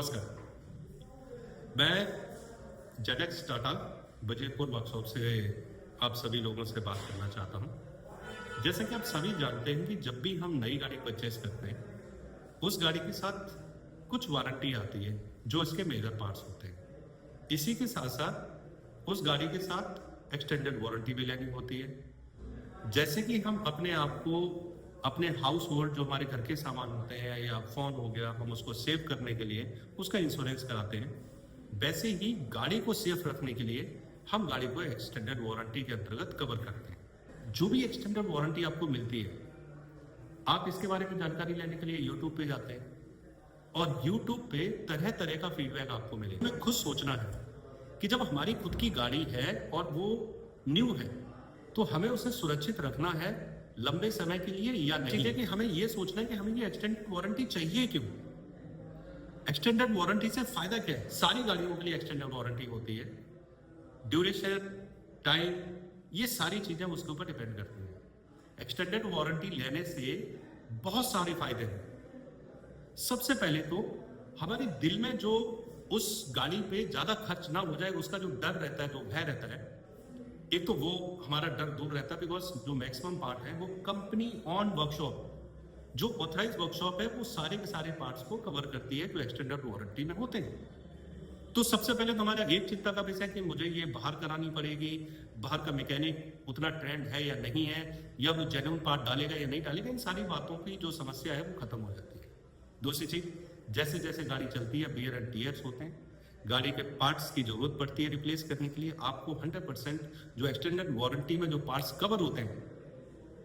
नमस्कार। मैं ZX Tata बजीरपुर workshop से आप सभी लोगों से बात करना चाहता हूं। जैसे कि आप सभी जानते हैं कि जब भी हम नई गाड़ी परचेस करते हैं उस गाड़ी के साथ कुछ वारंटी आती है जो इसके मेजर पार्ट्स होते हैं। इसी के साथ साथ उस गाड़ी के साथ एक्सटेंडेड वारंटी भी लेनी होती है। जैसे कि हम अपने आप को अपने हाउस होल्ड जो हमारे घर के सामान होते हैं या फोन हो गया, हम उसको सेव करने के लिए उसका इंश्योरेंस कराते हैं, वैसे ही गाड़ी को सेफ रखने के लिए हम गाड़ी को एक्सटेंडेड वारंटी के अंतर्गत कवर करते हैं। जो भी एक्सटेंडेड वारंटी आपको मिलती है, आप इसके बारे में जानकारी लेने के लिए यूट्यूब पे जाते हैं और यूट्यूब पे तरह तरह का फीडबैक आपको मिलेगा। हमें खुद सोचना है कि जब हमारी खुद की गाड़ी है और वो न्यू है तो हमें उसे सुरक्षित रखना है लंबे समय के लिए या नहीं। ठीक है कि हमें ये सोचना है कि हमें ये एक्सटेंडेड वारंटी चाहिए क्यों। एक्सटेंडेड वारंटी से फायदा क्या है? सारी गाड़ियों के लिए एक्सटेंडेड वारंटी होती है। ड्यूरेशन, टाइम, ये सारी चीजें उसके ऊपर डिपेंड करती हैं। एक्सटेंडेड वारंटी लेने से बहुत सारे फायदे हैं। सबसे पहले तो हमारे दिल में जो उस गाड़ी पे ज्यादा खर्च ना हो जाए उसका जो डर रहता है, जो भय रहता है, एक तो वो हमारा डर दूर रहता है। बिकॉज जो मैक्सिमम पार्ट है वो कंपनी ऑन वर्कशॉप, जो ऑथराइज वर्कशॉप है, वो सारे के सारे पार्ट्स को कवर करती है जो एक्सटेंडेड वारंटी में होते हैं। तो सबसे पहले तो हमारा एक चिंता का विषय है कि मुझे ये बाहर करानी पड़ेगी, बाहर का मैकेनिक उतना ट्रेंड है या नहीं है, या वो जेन्युइन पार्ट डालेगा या नहीं डालेगा। इन सारी बातों की जो समस्या है वो खत्म हो जाती है। दूसरी चीज, जैसे जैसे गाड़ी चलती है बियर एंड टीयर्स होते हैं, गाड़ी के पार्ट्स की जरूरत पड़ती है रिप्लेस करने के लिए। आपको 100% जो एक्सटेंडेड वारंटी में जो पार्ट्स कवर होते हैं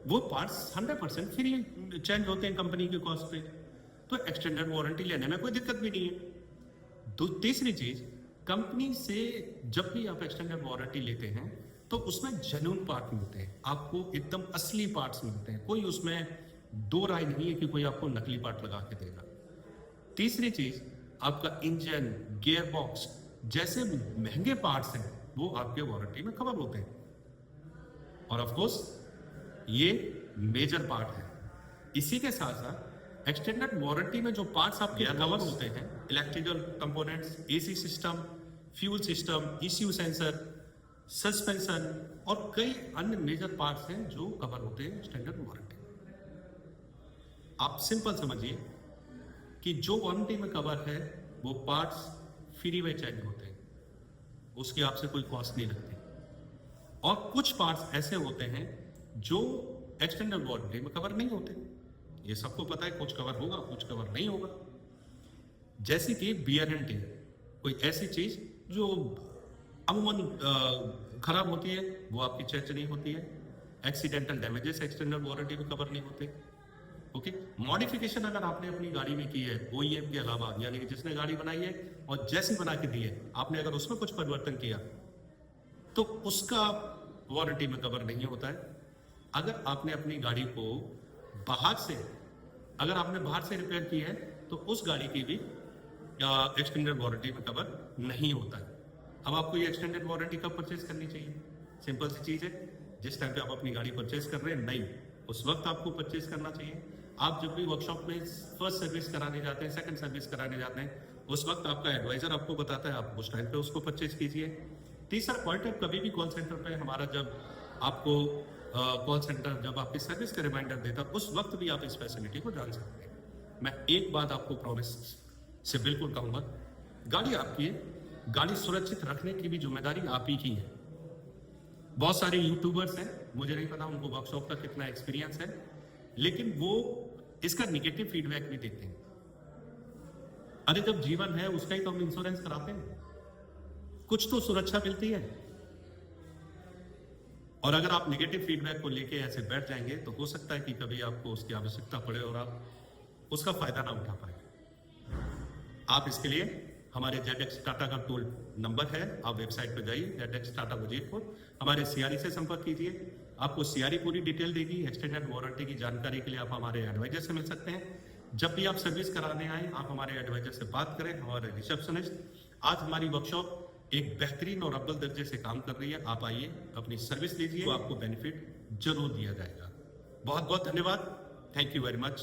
वो पार्ट्स 100% फ्री चेंज होते हैं कंपनी के कॉस्ट पे। तो एक्सटेंडेड वारंटी लेने में कोई दिक्कत भी नहीं है। तीसरी चीज, कंपनी से जब भी आप एक्सटेंडेड वारंटी लेते हैं तो उसमें जेन्युइन पार्ट मिलते हैं, आपको एकदम असली पार्ट्स मिलते हैं। कोई उसमें दो राय नहीं है कि कोई आपको नकली पार्ट लगा के देगा। तीसरी चीज, आपका इंजन, गियर बॉक्स जैसे महंगे पार्ट्स हैं वो आपके वारंटी में कवर होते हैं। और ऑफ कोर्स ये मेजर पार्ट है। इसी के साथ साथ एक्सटेंडेड वारंटी में जो पार्ट्स आपके कवर होते हैं, electrical components, AC system, fuel system, ECU sensor, suspension और कई अन्य मेजर पार्ट्स हैं जो कवर होते हैं एक्सटेंडेड वारंटी। आप सिंपल समझिए कि जो वारंटी में कवर है वो पार्ट्स फ्री में चेंज होते हैं, उसकी आपसे कोई कॉस्ट नहीं लगती। और कुछ पार्ट्स ऐसे होते हैं जो एक्सटेंडेड वारंटी में कवर नहीं होते। ये सबको पता है, कुछ कवर होगा कुछ कवर नहीं होगा। जैसे कि बियर एंड टियर, कोई ऐसी चीज जो अमूमन खराब होती है वो आपकी चेंज नहीं होती है। एक्सीडेंटल डैमेजेस एक्सटेंडेड वारंटी में कवर नहीं होते। ओके, मॉडिफिकेशन अगर आपने अपनी गाड़ी में की है OEM के अलावा, यानी कि जिसने गाड़ी बनाई है और जैसी बना के दी है, आपने अगर उसमें कुछ परिवर्तन किया तो उसका वारंटी में कवर नहीं होता है। अगर आपने अपनी गाड़ी को बाहर से रिपेयर की है तो उस गाड़ी की भी एक्सटेंडेड वारंटी में कवर नहीं होता है। अब आपको ये एक्सटेंडेड वारंटी कब परचेज करनी चाहिए? सिंपल सी चीज है, जिस टाइम पे आप अपनी गाड़ी परचेज कर रहे हैं नई, उस वक्त आपको परचेज करना चाहिए। आप जब भी वर्कशॉप में फर्स्ट सर्विस कराने जाते हैं, सेकंड सर्विस कराने जाते हैं, उस वक्त आपका एडवाइजर आपको बताता है, आप उस टाइम पे उसको परचेज कीजिए। तीसरा पॉइंट है, कभी भी कॉल सेंटर पे हमारा जब आपको कॉल सेंटर जब आपकी सर्विस का रिमाइंडर देता है, उस वक्त भी आप इस फैसिलिटी को जान सकते हैं। मैं एक बात आपको प्रॉमिस से बिल्कुल कहूंगा, गाड़ी आपकी है, गाड़ी सुरक्षित रखने की भी जिम्मेदारी आप ही की है। बहुत सारे यूट्यूबर्स हैं, मुझे नहीं पता उनको वर्कशॉप का कितना एक्सपीरियंस है, लेकिन वो इसका निगेटिव फीडबैक भी देते हैं। अरे जब जीवन है उसका ही तो हम इंश्योरेंस कराते हैं, कुछ तो सुरक्षा मिलती है। और अगर आप निगेटिव फीडबैक को लेके ऐसे बैठ जाएंगे तो हो सकता है कि कभी आपको उसकी आवश्यकता पड़े और आप उसका फायदा ना उठा पाए। आप इसके लिए हमारे जेडेक्स टाटा का टोल नंबर है, आप वेबसाइट पर जाइए, जेडेक्स टाटा बजीरपुर, हमारे CRE से संपर्क कीजिए। आपको CRE पूरी डिटेल देगी। एक्सटेंडेड वारंटी की जानकारी के लिए आप हमारे एडवाइजर से मिल सकते हैं। जब भी आप सर्विस कराने आए, आप हमारे एडवाइजर से बात करें, हमारे रिसेप्शनिस्ट। आज हमारी वर्कशॉप एक बेहतरीन और अव्वल दर्जे से काम कर रही है। आप आइए, अपनी सर्विस लीजिए, तो आपको बेनिफिट जरूर दिया जाएगा। बहुत बहुत धन्यवाद। Thank you very much.